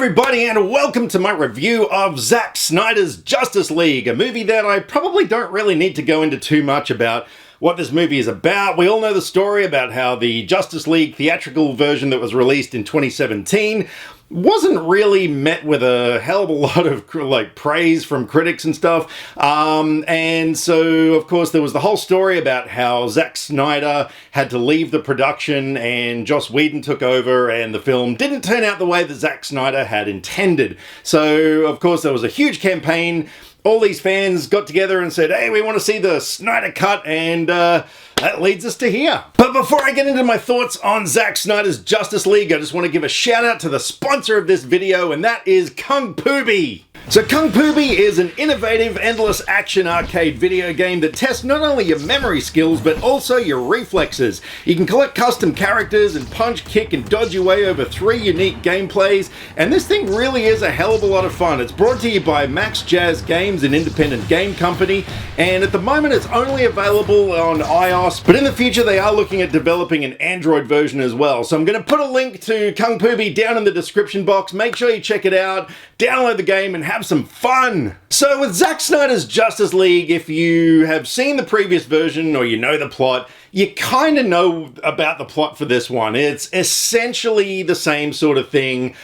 everybody, and welcome to my review of Zack Snyder's Justice League, a movie that I probably don't really need to go into too much about what this movie is about. We all know the story about how the Justice League theatrical version that was released in 2017 wasn't really met with a hell of a lot of praise from critics and stuff. And so, of course, there was the whole story about how Zack Snyder had to leave the production and Joss Whedon took over, and the film didn't turn out the way that Zack Snyder had intended. So, of course, there was a huge campaign. All these fans got together and said, hey, we want to see the Snyder Cut, and that leads us to here. But before I get into my thoughts on Zack Snyder's Justice League, I just want to give a shout out to the sponsor of this video, and that is Kung Pooby. So Kung Pooby is an innovative, endless action arcade video game that tests not only your memory skills, but also your reflexes. You can collect custom characters and punch, kick, and dodge your way over 3 unique gameplays, and this thing really is a hell of a lot of fun. It's brought to you by Max Jazz Games, an independent game company, and at the moment it's only available on iOS, but in the future they are looking at developing an Android version as well. So I'm going to put a link to Kung Pooby down in the description box. Make sure you check it out, download the game, and have some fun. So with Zack Snyder's Justice League, if you have seen the previous version or you know the plot, you kind of know about the plot for this one. It's essentially the same sort of thing,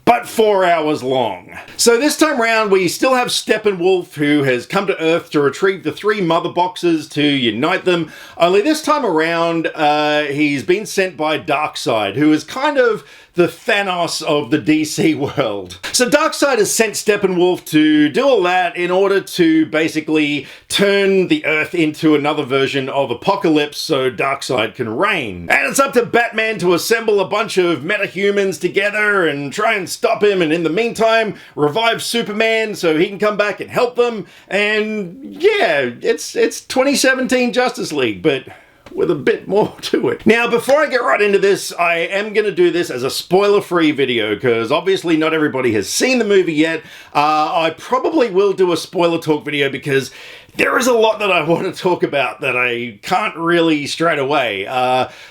but 4 hours long. So this time around, we still have Steppenwolf, who has come to Earth to retrieve the 3 mother boxes to unite them. Only this time around, he's been sent by Darkseid, who is kind of the Thanos of the DC world. So Darkseid has sent Steppenwolf to do all that in order to basically turn the Earth into another version of Apocalypse so Darkseid can reign. And it's up to Batman to assemble a bunch of metahumans together and try and stop him, and in the meantime, revive Superman so he can come back and help them. And yeah, it's 2017 Justice League, but with a bit more to it. Now, before I get right into this, I am going to do this as a spoiler-free video, because obviously not everybody has seen the movie yet. I probably will do a spoiler talk video because there is a lot that I want to talk about that I can't really straight away.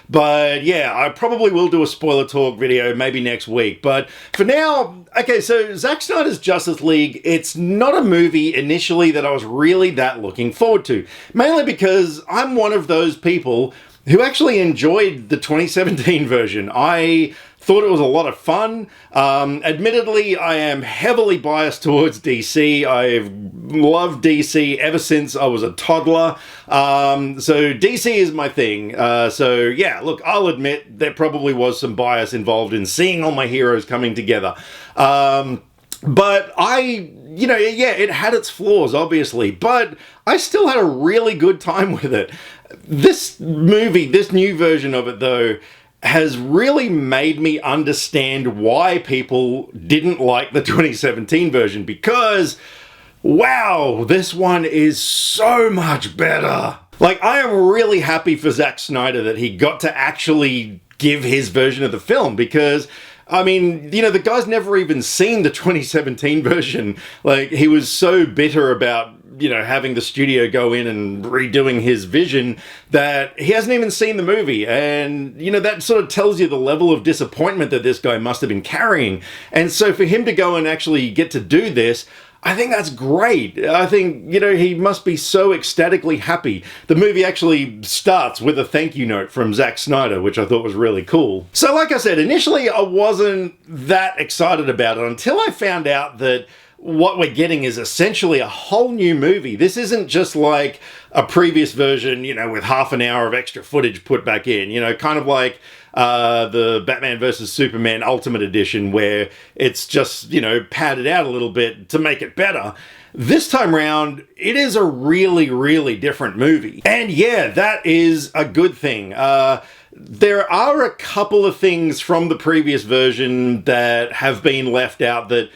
But yeah, I probably will do a spoiler talk video maybe next week. But for now, okay, so Zack Snyder's Justice League, it's not a movie initially that I was really that looking forward to. Mainly because I'm one of those people who actually enjoyed the 2017 version. I thought it was a lot of fun. Admittedly, I am heavily biased towards DC. I've loved DC ever since I was a toddler. So DC is my thing. So yeah, look, I'll admit there probably was some bias involved in seeing all my heroes coming together. But it had its flaws, obviously, but I still had a really good time with it. This movie, this new version of it, though, has really made me understand why people didn't like the 2017 version, because, wow, this one is so much better. Like, I am really happy for Zack Snyder that he got to actually give his version of the film, because I mean, the guy's never even seen the 2017 version. Like, he was so bitter about, having the studio go in and redoing his vision that he hasn't even seen the movie. And, that sort of tells you the level of disappointment that this guy must have been carrying. And so for him to go and actually get to do this, I think that's great. I think, he must be so ecstatically happy. The movie actually starts with a thank you note from Zack Snyder, which I thought was really cool. So like I said, initially I wasn't that excited about it until I found out that what we're getting is essentially a whole new movie. This isn't just like a previous version, with half an hour of extra footage put back in, kind of like the Batman vs. Superman Ultimate Edition, where it's just, padded out a little bit to make it better. This time around, it is a really, really different movie. And yeah, that is a good thing. There are a couple of things from the previous version that have been left out that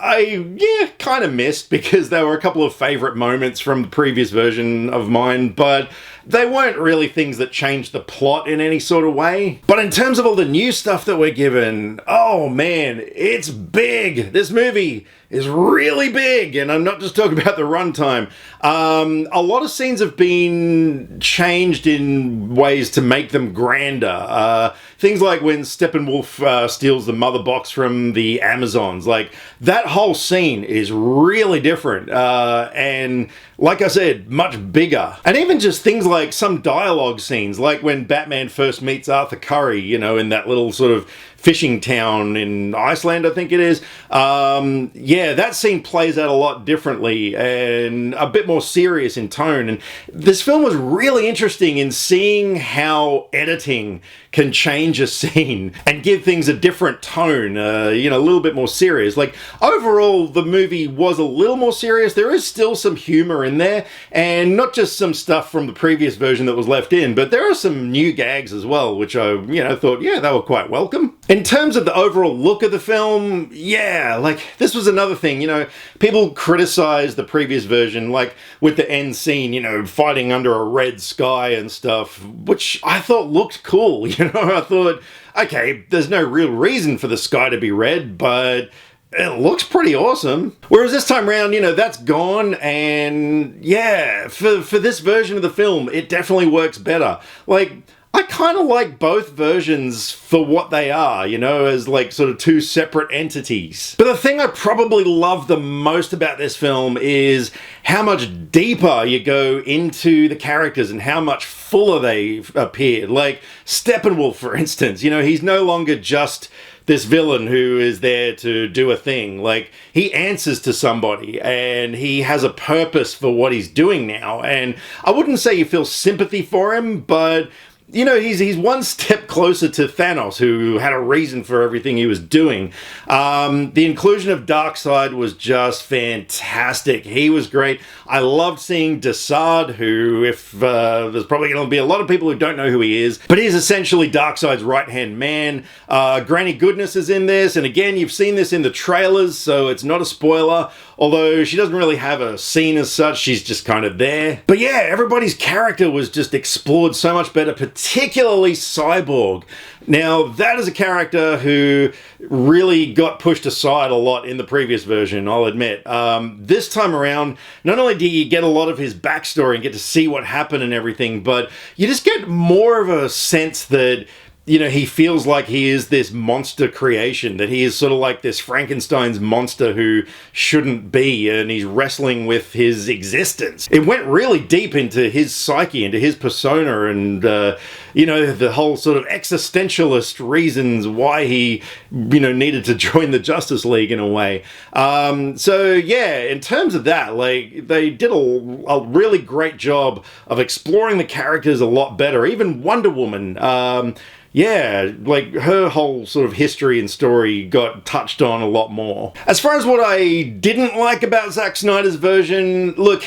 I kind of missed, because there were a couple of favorite moments from the previous version of mine, but they weren't really things that changed the plot in any sort of way. But in terms of all the new stuff that we're given, oh man, it's big. This movie is really big, and I'm not just talking about the runtime. A lot of scenes have been changed in ways to make them grander. Things like when Steppenwolf steals the mother box from the Amazons. Like, that whole scene is really different. And like I said, much bigger. And even just things like some dialogue scenes, like when Batman first meets Arthur Curry, you know, in that little sort of fishing town in Iceland, I think it is. Yeah, that scene plays out a lot differently and a bit more serious in tone. And this film was really interesting in seeing how editing can change a scene and give things a different tone, you know, a little bit more serious. Like, overall, the movie was a little more serious. There is still some humor in there, and not just some stuff from the previous version that was left in, but there are some new gags as well, which I, you know, thought, yeah, they were quite welcome. In terms of the overall look of the film, yeah, like, this was another thing, you know, people criticize the previous version, like, with the end scene, you know, fighting under a red sky and stuff, which I thought looked cool, you know, I thought, okay, there's no real reason for the sky to be red, but it looks pretty awesome. Whereas this time around, you know, that's gone, and yeah, for this version of the film, it definitely works better. Like, I kind of like both versions for what they are, you know, as like sort of two separate entities. But the thing I probably love the most about this film is how much deeper you go into the characters and how much fuller they appear. Like Steppenwolf, for instance, you know, he's no longer just this villain who is there to do a thing. Like, he answers to somebody and he has a purpose for what he's doing now. And I wouldn't say you feel sympathy for him, but you know, he's one step closer to Thanos, who had a reason for everything he was doing. The inclusion of Darkseid was just fantastic. He was great. I loved seeing Darkseid, who, if there's probably going to be a lot of people who don't know who he is, but he's essentially Darkseid's right-hand man. Granny Goodness is in this, and again, you've seen this in the trailers, so it's not a spoiler. Although she doesn't really have a scene as such, she's just kind of there. But yeah, everybody's character was just explored so much better, particularly Cyborg. Now, that is a character who really got pushed aside a lot in the previous version, I'll admit. This time around, not only do you get a lot of his backstory and get to see what happened and everything, but you just get more of a sense that, you know, he feels like he is this monster creation, that he is sort of like this Frankenstein's monster who shouldn't be, and he's wrestling with his existence. It went really deep into his psyche, into his persona, and, you know, the whole sort of existentialist reasons why he, you know, needed to join the Justice League in a way. So, yeah, in terms of that, like, they did a really great job of exploring the characters a lot better. Even Wonder Woman, yeah, like her whole sort of history and story got touched on a lot more. As far as what I didn't like about Zack Snyder's version, look,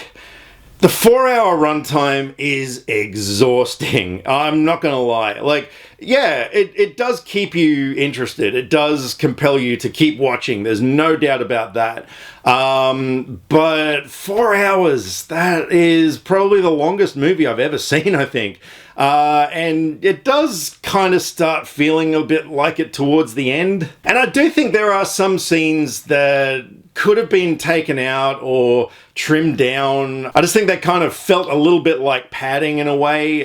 the 4-hour runtime is exhausting. I'm not gonna lie. Like, yeah, it does keep you interested. It does compel you to keep watching. There's no doubt about that. But 4 hours, that is probably the longest movie I've ever seen, I think. And it does kind of start feeling a bit like it towards the end. And I do think there are some scenes that could have been taken out or trimmed down. I just think that kind of felt a little bit like padding in a way.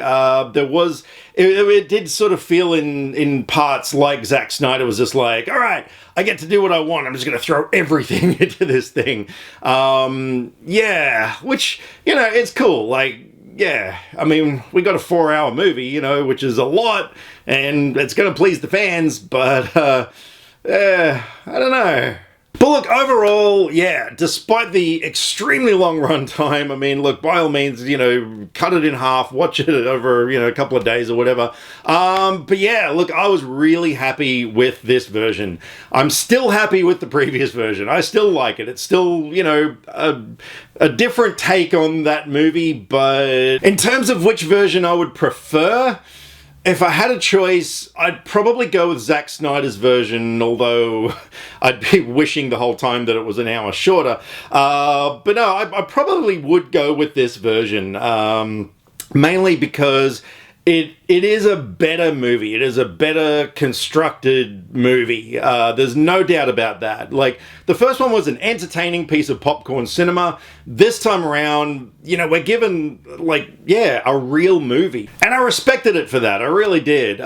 It did sort of feel in parts like Zack Snyder was just like, all right, I get to do what I want. I'm just going to throw everything into this thing. Yeah, which, you know, it's cool. Like, yeah, I mean, we got a 4-hour movie, you know, which is a lot, and it's going to please the fans, but, I don't know. But look, overall, yeah, despite the extremely long run time, I mean, look, by all means, you know, cut it in half, watch it over, you know, a couple of days or whatever. But yeah, look, I was really happy with this version. I'm still happy with the previous version. I still like it. It's still, you know, a different take on that movie, but in terms of which version I would prefer, if I had a choice, I'd probably go with Zack Snyder's version, although I'd be wishing the whole time that it was an hour shorter. But no, I probably would go with this version. mainly because it is a better movie. It is a better constructed movie. There's no doubt about that. Like, the first one was an entertaining piece of popcorn cinema. This time around, you know, we're given, like, yeah, a real movie. And I respected it for that. I really did.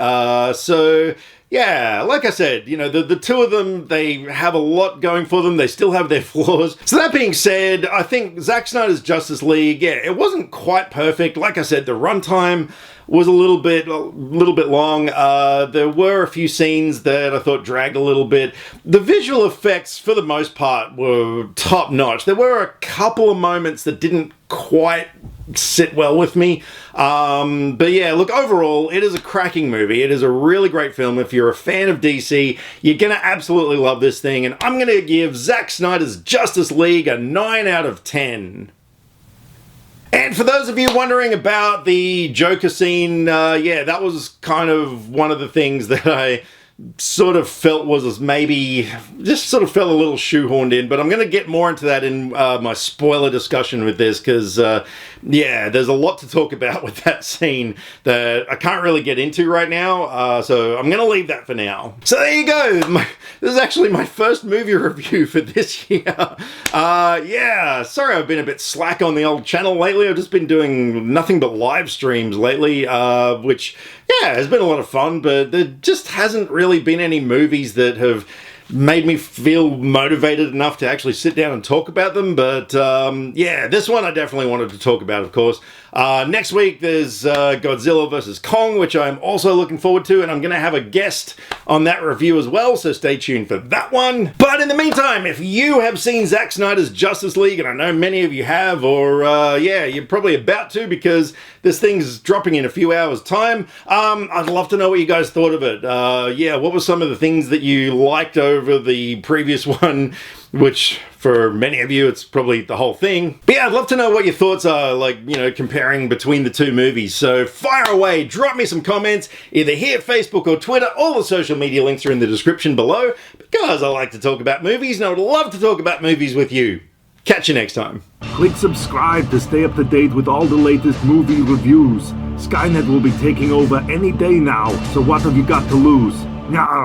So... yeah, like I said, you know, the two of them, they have a lot going for them. They still have their flaws. So that being said, I think Zack Snyder's Justice League, yeah, it wasn't quite perfect. Like I said, the runtime was a little bit long. There were a few scenes that I thought dragged a little bit. The visual effects, for the most part, were top notch. There were a couple of moments that didn't quite sit well with me. But yeah, look, overall, it is a cracking movie. It is a really great film. If you're a fan of DC, you're gonna absolutely love this thing. And I'm gonna give Zack Snyder's Justice League a 9 out of 10. And for those of you wondering about the Joker scene, yeah, that was kind of one of the things that I sort of felt was maybe just sort of felt a little shoehorned in, but I'm going to get more into that in my spoiler discussion with this, because yeah, there's a lot to talk about with that scene that I can't really get into right now, so I'm going to leave that for now. So there you go. This is actually my first movie review for this year. Yeah, sorry I've been a bit slack on the old channel lately. I've just been doing nothing but live streams lately, which, yeah, has been a lot of fun, but there just hasn't really been any movies that have made me feel motivated enough to actually sit down and talk about them. But yeah, this one I definitely wanted to talk about, of course. Next week there's Godzilla vs. Kong, which I'm also looking forward to, and I'm going to have a guest on that review as well, so stay tuned for that one. But in the meantime, if you have seen Zack Snyder's Justice League, and I know many of you have, or yeah, you're probably about to, because this thing's dropping in a few hours' time, I'd love to know what you guys thought of it. Yeah, what were some of the things that you liked over the previous one, which for many of you, it's probably the whole thing. But yeah, I'd love to know what your thoughts are, like, you know, comparing between the two movies. So fire away, drop me some comments, either here, Facebook, or Twitter. All the social media links are in the description below, because I like to talk about movies, and I would love to talk about movies with you. Catch you next time. Click subscribe to stay up to date with all the latest movie reviews. Skynet will be taking over any day now, so what have you got to lose? Nyah.